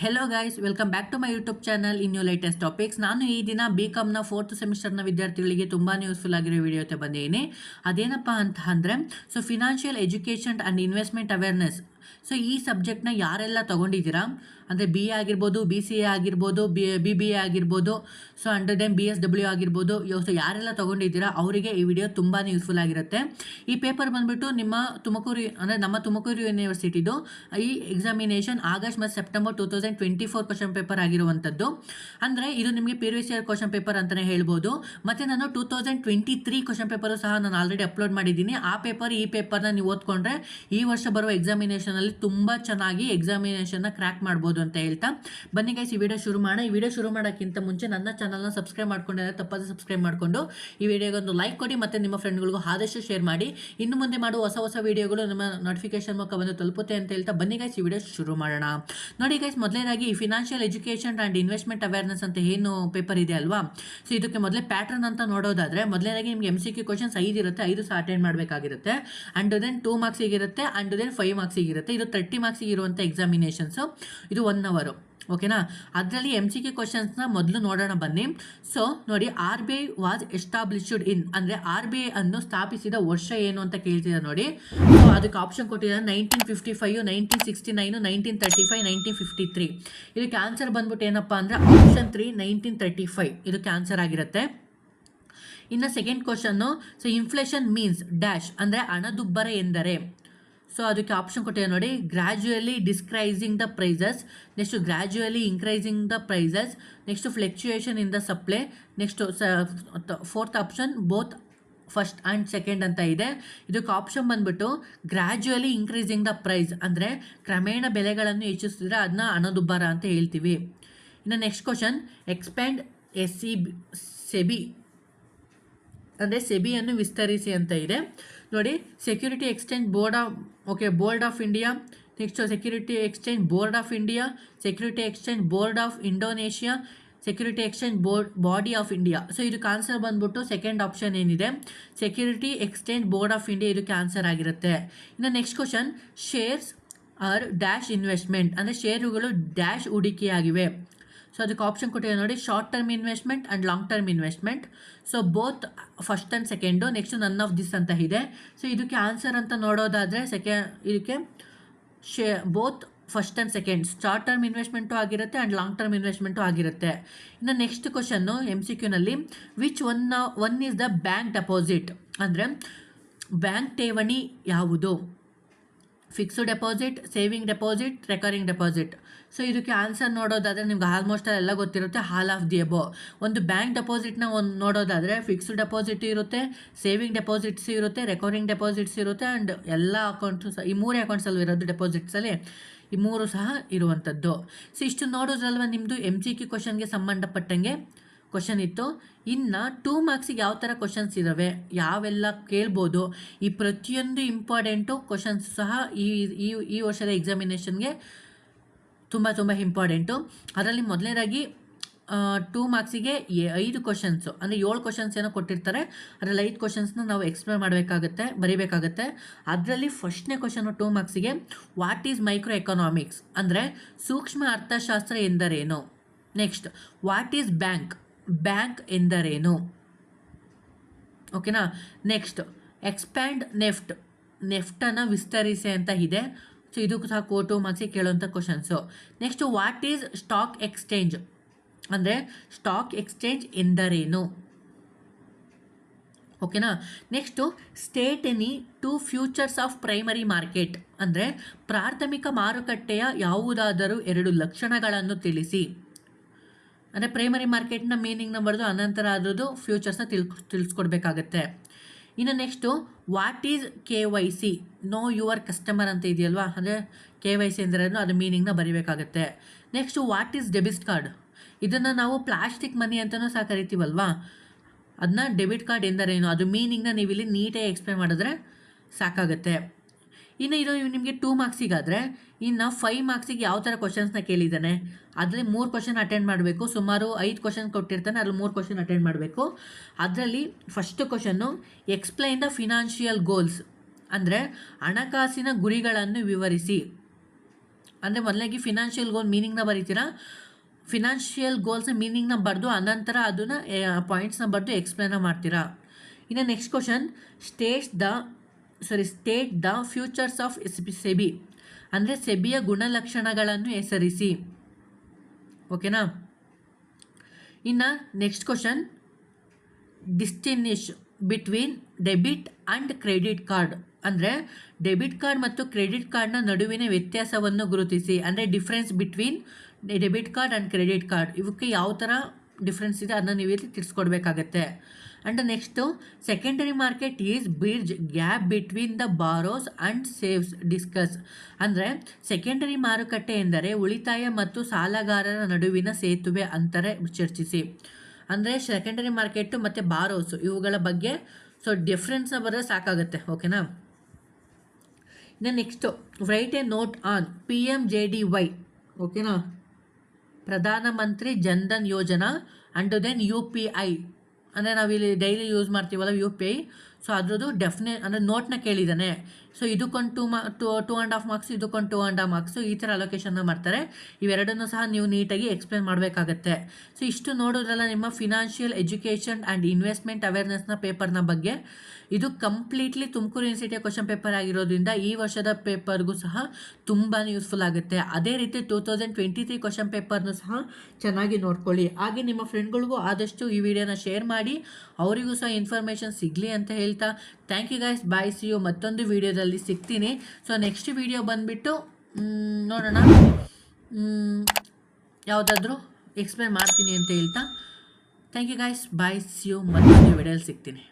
Hello guys, welcome back to my YouTube channel in new latest topics. ನಾನು ಈ ದಿನ BCom fourth ಸೆಮಿಸ್ಟರ್ನ ವಿದ್ಯಾರ್ಥಿಗಳಿಗೆ ತುಂಬಾ ಯೂಸ್ಫುಲ್ ಆಗಿರೋ ವಿಡಿಯೋ ಬಂದಿದ್ದೀನಿ. ಅದೇನಪ್ಪ ಅಂತ ಅಂದರೆ financial education and investment awareness. ಈ ಸಬ್ಜೆಕ್ಟ್ನ ಯಾರೆಲ್ಲ ತೊಗೊಂಡಿದ್ದೀರಾ ಅಂದರೆ BA ಆಗಿರ್ಬೋದು, BCA ಆಗಿರ್ಬೋದು, BBA ಆಗಿರ್ಬೋದು, ಅಂಡರ್ ದೆನ್ BSW ಆಗಿರ್ಬೋದು, ಯಾರೆಲ್ಲ ತೊಗೊಂಡಿದ್ದೀರಾ ಅವರಿಗೆ ಈ ವಿಡಿಯೋ ತುಂಬಾ ಯೂಸ್ಫುಲ್ ಆಗಿರುತ್ತೆ. ಈ ಪೇಪರ್ ಬಂದುಬಿಟ್ಟು ನಮ್ಮ ತುಮಕೂರು ಯೂನಿವರ್ಸಿಟಿದು ಈ ಎಕ್ಸಾಮಿನೇಷನ್ ಆಗಸ್ಟ್ ಮತ್ತು ಸೆಪ್ಟೆಂಬರ್ 2024 ಕ್ವಶನ್ ಪೇಪರ್ ಆಗಿರುವಂಥದ್ದು. ಅಂದರೆ ಇದು ನಿಮಗೆ ಪ್ರೀವಿಯಸ್ ಇಯರ್ ಕ್ವಶನ್ ಪೇಪರ್ ಅಂತಲೇ ಹೇಳ್ಬೋದು. ಮತ್ತು ನಾನು 2023 ಕ್ವಶನ್ ಪೇಪರು ಸಹ ನಾನು ಆಲ್ರೆಡಿ ಅಪ್ಲೋಡ್ ಮಾಡಿದ್ದೀನಿ. ಈ ಪೇಪರ್ನ ನೀವು ಓದ್ಕೊಂಡ್ರೆ ಈ ವರ್ಷ ಬರುವ ಎಕ್ಸಾಮಿನೇಷನಲ್ಲಿ ತುಂಬ ಚೆನ್ನಾಗಿ ಎಕ್ಸಾಮಿನೇಷನ್ನ ಕ್ರ್ಯಾಕ್ ಮಾಡ್ಬೋದು ಅಂತ ಹೇಳ್ತಾ ಬನ್ನಿ ಗೈಸ್, ಈ ವಿಡಿಯೋ ಶುರು ಮಾಡೋಣ. ಈ ವಿಡಿಯೋ ಶುರು ಮಾಡೋಕ್ಕಿಂತ ಮುಂಚೆ ನನ್ನ ಚಾನಲ್ನ ಸಬ್ಸ್ಕ್ರೈಬ್ ಮಾಡ್ಕೊಂಡಿದ್ದಾರೆ, ತಪ್ಪದೆ ಸಬ್ಸ್ಕ್ರೈಬ್ ಮಾಡಿಕೊಂಡು ಈ ವಿಡಿಯೋಗೊಂದು ಲೈಕ್ ಕೊಡಿ ಮತ್ತು ನಿಮ್ಮ ಫ್ರೆಂಡ್ಗಳಿಗೂ ಆದಷ್ಟು ಶೇರ್ ಮಾಡಿ. ಇನ್ನು ಮುಂದೆ ಮಾಡುವ ಹೊಸ ವಿಡಿಯೋಗಳು ನಿಮ್ಮ ನೋಟಿಫಿಕೇಶನ್ ಮೂಲಕ ಬಂದು ತಲುಪುತ್ತೆ ಅಂತ ಹೇಳ್ತಾ ಬನ್ನಿ ಗೈಸ್, ಈ ವಿಡಿಯೋ ಶುರು ಮಾಡೋಣ. ನೋಡಿ ಗೈಸ್, ಮೊದಲನೇದಾಗಿ financial education and investment awareness ಅಂತ ಏನು ಪೇಪರ್ ಇದೆ ಅಲ್ವಾ, ಇದಕ್ಕೆ ಮೊದಲೇ ಪ್ಯಾಟರ್ನ್ ಅಂತ ನೋಡೋದಾದರೆ ಮೊದಲನೇದಾಗಿ ನಿಮಗೆ MCQ ಕ್ವಶನ್ಸ್ 5 ಇರುತ್ತೆ, 5 ಸಹ ಅಟೆಂಡ್ ಮಾಡಬೇಕಾಗಿರುತ್ತೆ. ಆ್ಯಂಡ್ ದೆನ್ 2 ಮಾರ್ಕ್ಸಿಗೆ ಇರುತ್ತೆ, ಆ್ಯಂಡ್ ದೆನ್ 5 ಮಾರ್ಕ್ಸಿಗೆ ಇರುತ್ತೆ. ಇದು 30 ಮಾರ್ಕ್ಸಿಗೆ ಇರುವಂಥ ಎಕ್ಸಾಮಿನೇಷನ್ಸು. ಇದು 1 ಅವರ್, ಓಕೆನಾ. ಅದರಲ್ಲಿ MCQ ಕ್ವಶನ್ಸ್ನ ಮೊದಲು ನೋಡೋಣ ಬನ್ನಿ. ನೋಡಿ, RBI ವಾಸ್ ಎಸ್ಟಾಬ್ಲಿಷ್ಡ್ ಇನ್ ಅಂದರೆ RBI ಅನ್ನು ಸ್ಥಾಪಿಸಿದ ವರ್ಷ ಏನು ಅಂತ ಕೇಳ್ತಿದ್ದಾರೆ ನೋಡಿ. ಅದಕ್ಕೆ ಆಪ್ಷನ್ ಕೊಟ್ಟಿದ್ದಾರೆ 1955, 1969, 1935, 1953. ಇದಕ್ಕೆ ಆನ್ಸರ್ ಬಂದ್ಬಿಟ್ಟು ಏನಪ್ಪ ಅಂದರೆ ಆಪ್ಷನ್ 3 1935 ಇದಕ್ಕೆ ಆನ್ಸರ್ ಆಗಿರುತ್ತೆ. ಇನ್ನು second question, inflation means dash ಅಂದರೆ ಹಣದುಬ್ಬರ ಎಂದರೆ. ಅದಕ್ಕೆ ಆಪ್ಷನ್ ಕೊಟ್ಟಿದೆ ನೋಡಿ, gradually decreasing the prices, next gradually increasing the prices, next fluctuation in the supply, next fourth option both first and second ಅಂತ ಇದೆ. ಇದಕ್ಕೆ ಆಪ್ಷನ್ ಬಂದ್ಬಿಟ್ಟು ಗ್ರ್ಯಾಜುಯಲಿ ಇನ್ಕ್ರೀಸಿಂಗ್ ದ ಪ್ರೈಸ್ ಅಂದರೆ ಕ್ರಮೇಣ ಬೆಲೆಗಳನ್ನು ಹೆಚ್ಚಿಸಿದ್ರೆ ಅದನ್ನ ಹಣದುಬ್ಬರ ಅಂತ ಹೇಳ್ತೀವಿ. ಇನ್ನು ನೆಕ್ಸ್ಟ್ ಕ್ವಶನ್, ಎಕ್ಸ್ಪ್ಯಾಂಡ್ ಸೆಬಿ ಅಂದರೆ ಸೆಬಿಯನ್ನು ವಿಸ್ತರಿಸಿ ಅಂತ ಇದೆ ನೋಡಿ. Security exchange board of India, next security exchange board of India, security exchange board of Indonesia, security exchange body of India. ಇದಕ್ಕೆ ಆನ್ಸರ್ ಬಂದ್ಬಿಟ್ಟು ಸೆಕೆಂಡ್ ಆಪ್ಷನ್ ಏನಿದೆ, security exchange board of India ಇದಕ್ಕೆ answer ಆಗಿರುತ್ತೆ. ಇನ್ನು next question, shares are dash investment ಅಂದರೆ ಷೇರುಗಳು dash ಹೂಡಿಕೆಯಾಗಿವೆ. ಅದಕ್ಕೆ ಆಪ್ಷನ್ ಕೊಟ್ಟಿದೆ ನೋಡಿ, short term investment and long term investment. Both first and second, next none of this ಅಂತ ಇದೆ. ಇದಕ್ಕೆ ಆನ್ಸರ್ ಅಂತ ನೋಡೋದಾದರೆ ಇದಕ್ಕೆ both first and second, short term investment ಆಗಿರುತ್ತೆ ಆ್ಯಂಡ್ ಲಾಂಗ್ ಟರ್ಮ್ ಇನ್ವೆಸ್ಟ್ಮೆಂಟು ಆಗಿರುತ್ತೆ. ಇನ್ನು ನೆಕ್ಸ್ಟ್ ಕ್ವಶನ್ನು MCQನಲ್ಲಿ, which one is the bank deposit ಅಂದರೆ ಬ್ಯಾಂಕ್ ಠೇವಣಿ ಯಾವುದು? Fixed deposit, saving deposit, recurring deposit. ಇದಕ್ಕೆ ಆನ್ಸರ್ ನೋಡೋದಾದರೆ ನಿಮ್ಗೆ ಆಲ್ಮೋಸ್ಟ್ ಎಲ್ಲ ಗೊತ್ತಿರುತ್ತೆ, ಆಲ್ ಆಫ್ ದಿ ಅಬೋ. ಒಂದು ಬ್ಯಾಂಕ್ ಡೆಪಾಸಿಟ್ನ ನೋಡೋದಾದರೆ ಫಿಕ್ಸ್ಡ್ ಡೆಪಾಸಿಟ್ ಇರುತ್ತೆ, ಸೇವಿಂಗ್ ಡೆಪಾಸಿಟ್ಸ್ ಇರುತ್ತೆ, ರೆಕರಿಂಗ್ ಡೆಪಾಸಿಟ್ಸ್ ಇರುತ್ತೆ, ಆ್ಯಂಡ್ ಎಲ್ಲ ಅಕೌಂಟ್ಸು ಸಹ ಈ 3 ಅಕೌಂಟ್ಸಲ್ಲಿ ಇರೋದು ಡೆಪಾಸಿಟ್ಸಲ್ಲಿ ಈ 3 ಸಹ ಇರುವಂಥದ್ದು. ಇಷ್ಟು ನೋಡೋದ್ರಲ್ವ ನಿಮ್ಮದು MCQ ಕ್ವಶನ್ಗೆ ಸಂಬಂಧಪಟ್ಟಂಗೆ ಕ್ವಶನ್ ಇತ್ತು. ಇನ್ನು 2 ಮಾರ್ಕ್ಸಿಗೆ ಯಾವ ಥರ ಕ್ವಶನ್ಸ್ ಇದ್ದಾವೆ, ಯಾವೆಲ್ಲ ಕೇಳ್ಬೋದು, ಈ ಪ್ರತಿಯೊಂದು ಇಂಪಾರ್ಟೆಂಟು ಕ್ವಶನ್ಸ್ ಸಹ ಈ ವರ್ಷದ ಎಕ್ಸಾಮಿನೇಷನ್ಗೆ ತುಂಬ ಇಂಪಾರ್ಟೆಂಟು. ಅದರಲ್ಲಿ ಮೊದಲನೇದಾಗಿ 2 ಮಾರ್ಕ್ಸಿಗೆ 5 ಕ್ವಶನ್ಸು ಅಂದರೆ 7 ಕ್ವಶನ್ಸ್ ಏನೋ ಕೊಟ್ಟಿರ್ತಾರೆ, ಅದರಲ್ಲಿ 5 ಕ್ವಶನ್ಸ್ನ ನಾವು ಎಕ್ಸ್ಪ್ಲೇನ್ ಬರೀಬೇಕಾಗತ್ತೆ. ಅದರಲ್ಲಿ ಫಸ್ಟ್ನೇ ಕ್ವಶನು 2 ಮಾರ್ಕ್ಸಿಗೆ, ವಾಟ್ ಈಸ್ ಮೈಕ್ರೋ ಎಕನಾಮಿಕ್ಸ್ ಅಂದರೆ ಸೂಕ್ಷ್ಮ ಅರ್ಥಶಾಸ್ತ್ರ ಎಂದರೇನು? ನೆಕ್ಸ್ಟ್, ವಾಟ್ ಈಸ್ ಬ್ಯಾಂಕ್ ಎಂದರೇನು? ಓಕೆನಾ. ನೆಕ್ಸ್ಟ್, ಎಕ್ಸ್ಪ್ಯಾಂಡ್ ನೆಫ್ಟನ್ನು ವಿಸ್ತರಿಸಿ ಅಂತ ಇದೆ. ಇದಕ್ಕೂ ಸಹ 2 ಮಾರ್ಕ್ಸಿಗೆ ಕೇಳುವಂಥ questions. Next, what is stock exchange ಅಂದರೆ ಸ್ಟಾಕ್ ಎಕ್ಸ್ಚೇಂಜ್ ಎಂದರೇನು? ಓಕೆನಾ. Next, state any 2 futures of primary market ಅಂದರೆ ಪ್ರಾಥಮಿಕ ಮಾರುಕಟ್ಟೆಯ ಯಾವುದಾದರೂ 2 ಲಕ್ಷಣಗಳನ್ನು ತಿಳಿಸಿ. ಅಂದರೆ ಪ್ರೈಮರಿ ಮಾರ್ಕೆಟ್ನ ಮೀನಿಂಗ್ನ ಬರೆದು ಅನಂತರ ಅದರದ್ದು ಫ್ಯೂಚರ್ಸ್ನ ತಿಳಿಸ್ಕೊಡ್ಬೇಕಾಗತ್ತೆ. ಇನ್ನು next, what is KYC know your customer ಅಂತ ಇದೆಯಲ್ವಾ, ಅಂದರೆ KYC ಅಂದ್ರೇನು ಅದು ಮೀನಿಂಗ್ನ ಬರೀಬೇಕಾಗತ್ತೆ. Next, what is debit card ಇದನ್ನು ನಾವು ಪ್ಲಾಸ್ಟಿಕ್ ಮನಿ ಅಂತಲೂ ಸಹ ಕರಿತೀವಲ್ವಾ, ಅದನ್ನ ಡೆಬಿಟ್ ಕಾರ್ಡ್ ಎಂದರೇನು ಅದು ಮೀನಿಂಗ್ನ ನೀವು ಇಲ್ಲಿ ನೀಟಾಗಿ ಎಕ್ಸ್ಪ್ಲೇನ್ ಮಾಡಿದ್ರೆ ಸಾಕಾಗುತ್ತೆ. ಇನ್ನು ಇದು ನಿಮಗೆ 2 ಮಾರ್ಕ್ಸಿಗಾದರೆ, ಇನ್ನು 5 ಮಾರ್ಕ್ಸಿಗೆ ಯಾವ ಥರ ಕ್ವಶನ್ಸ್ನ ಕೇಳಿದ್ದಾನೆ, ಅದರಲ್ಲಿ 3 ಕ್ವಶನ್ ಅಟೆಂಡ್ ಮಾಡಬೇಕು. ಸುಮಾರು 5 ಕ್ವಶನ್ ಕೊಟ್ಟಿರ್ತಾನೆ, ಅದ್ರಲ್ಲಿ 3 ಕ್ವಶನ್ ಅಟೆಂಡ್ ಮಾಡಬೇಕು. ಅದರಲ್ಲಿ first question, explain the financial goals ಅಂದರೆ ಹಣಕಾಸಿನ ಗುರಿಗಳನ್ನು ವಿವರಿಸಿ. ಅಂದರೆ ಮೊದಲಾಗಿ ಫಿನಾನ್ಷಿಯಲ್ ಗೋಲ್ ಮೀನಿಂಗ್ನ ಬರೀತೀರಾ. ಫಿನಾನ್ಷಿಯಲ್ ಗೋಲ್ಸ್ ಮೀನಿಂಗ್ನ ಬರೆದು ಅನಂತರ ಅದನ್ನು ಪಾಯಿಂಟ್ಸ್ನ ಬರೆದು ಎಕ್ಸ್ಪ್ಲೇನ್ ಮಾಡ್ತೀರಾ. ಇನ್ನು next question, state the features of SEBI, ಅಂದರೆ ಸೆಬಿಯ ಗುಣಲಕ್ಷಣಗಳನ್ನು ಹೆಸರಿಸಿ. ಓಕೆನಾ. ಇನ್ನು next question, distinguish between debit and credit card, ಅಂದರೆ ಡೆಬಿಟ್ ಕಾರ್ಡ್ ಮತ್ತು ಕ್ರೆಡಿಟ್ ಕಾರ್ಡ್ನ ನಡುವಿನ ವ್ಯತ್ಯಾಸವನ್ನು ಗುರುತಿಸಿ. ಅಂದರೆ difference between debit card and credit card, ಇವಕ್ಕೆ ಯಾವ ಥರ ಡಿಫ್ರೆನ್ಸ್ ಇದೆ ಅದನ್ನು ನೀವು ಇಲ್ಲಿ ತಿಳಿಸ್ಕೊಡ್ಬೇಕಾಗತ್ತೆ. And next, secondary market is bridge gap between the borrows and saves discuss, ಅಂದರೆ ಸೆಕೆಂಡರಿ ಮಾರುಕಟ್ಟೆ ಎಂದರೆ ಉಳಿತಾಯ ಮತ್ತು ಸಾಲಗಾರರ ನಡುವಿನ ಸೇತುವೆ ಅಂತಾರೆ ಚರ್ಚಿಸಿ. ಅಂದರೆ ಸೆಕೆಂಡರಿ ಮಾರ್ಕೆಟು ಮತ್ತು ಬಾರೋಸ್ ಇವುಗಳ ಬಗ್ಗೆ ಡಿಫ್ರೆನ್ಸ್ನ ಬರೆದ್ರೆ ಸಾಕಾಗುತ್ತೆ. ಓಕೆನಾ. ಇನ್ನು next, right A note on PMJDY. ಓಕೆನಾ, ಪ್ರಧಾನಮಂತ್ರಿ ಜನ್ಧನ್ ಯೋಜನಾ. ಆ್ಯಂಡ್ ದೆನ್ UPI, ಅಂದರೆ ನಾವಿಲ್ಲಿ ಡೈಲಿ ಯೂಸ್ ಮಾಡ್ತೀವಲ್ಲ UPI, ಅದ್ರದ್ದು ಅಂದರೆ ನೋಟ್ನ ಕೇಳಿದ್ದಾನೆ. ಇದಕ್ಕೊಂದು 2.5 ಮಾರ್ಕ್ಸ್, ಇದಕ್ಕೊಂದು 2.5 ಮಾರ್ಕ್ಸ್, ಈ ಥರ ಅಲೋಕೇಶನ್ನ ಮಾಡ್ತಾರೆ. ಇವೆರಡನ್ನೂ ಸಹ ನೀವು ನೀಟಾಗಿ ಎಕ್ಸ್ಪ್ಲೇನ್ ಮಾಡಬೇಕಾಗತ್ತೆ. ಇಷ್ಟು ನೋಡೋದ್ರಲ್ಲ ನಿಮ್ಮ ಫಿನಾನ್ಷಿಯಲ್ ಎಜುಕೇಷನ್ ಆ್ಯಂಡ್ ಇನ್ವೆಸ್ಟ್ಮೆಂಟ್ ಅವೇರ್ನೆಸ್ನ ಪೇಪರ್ನ ಬಗ್ಗೆ. ಇದು ಕಂಪ್ಲೀಟ್ಲಿ ತುಮಕೂರು ಯೂನಿವರ್ಸಿಟಿಯ ಕ್ವಶನ್ ಪೇಪರ್ ಆಗಿರೋದ್ರಿಂದ ಈ ವರ್ಷದ ಪೇಪರ್ಗೂ ಸಹ ತುಂಬಾ ಯೂಸ್ಫುಲ್ ಆಗುತ್ತೆ. ಅದೇ ರೀತಿ 2023 ಕ್ವಶನ್ ಪೇಪರ್ನೂ ಸಹ ಚೆನ್ನಾಗಿ ನೋಡ್ಕೊಳ್ಳಿ. ಹಾಗೆ ನಿಮ್ಮ ಫ್ರೆಂಡ್ಗಳಿಗೂ ಆದಷ್ಟು ಈ ವಿಡಿಯೋನ ಶೇರ್ ಮಾಡಿ, ಅವರಿಗೂ ಸಹ ಇನ್ಫಾರ್ಮೇಷನ್ ಸಿಗಲಿ ಅಂತ ಹೇಳ್ತಾ, thank you guys, bye, see you. ಮತ್ತೊಂದು ವಿಡಿಯೋದಲ್ಲಿ ಸಿಗ್ತೀನಿ. ನೆಕ್ಸ್ಟ್ ವಿಡಿಯೋ ಬಂದುಬಿಟ್ಟು ನೋಡೋಣ, ಯಾವುದಾದ್ರೂ ಎಕ್ಸ್ಪ್ಲೇನ್ ಮಾಡ್ತೀನಿ ಅಂತ ಹೇಳ್ತಾ, thank you guys, bye, see you. ಮತ್ತೊಂದು ವಿಡಿಯೋದಲ್ಲಿ ಸಿಗ್ತೀನಿ.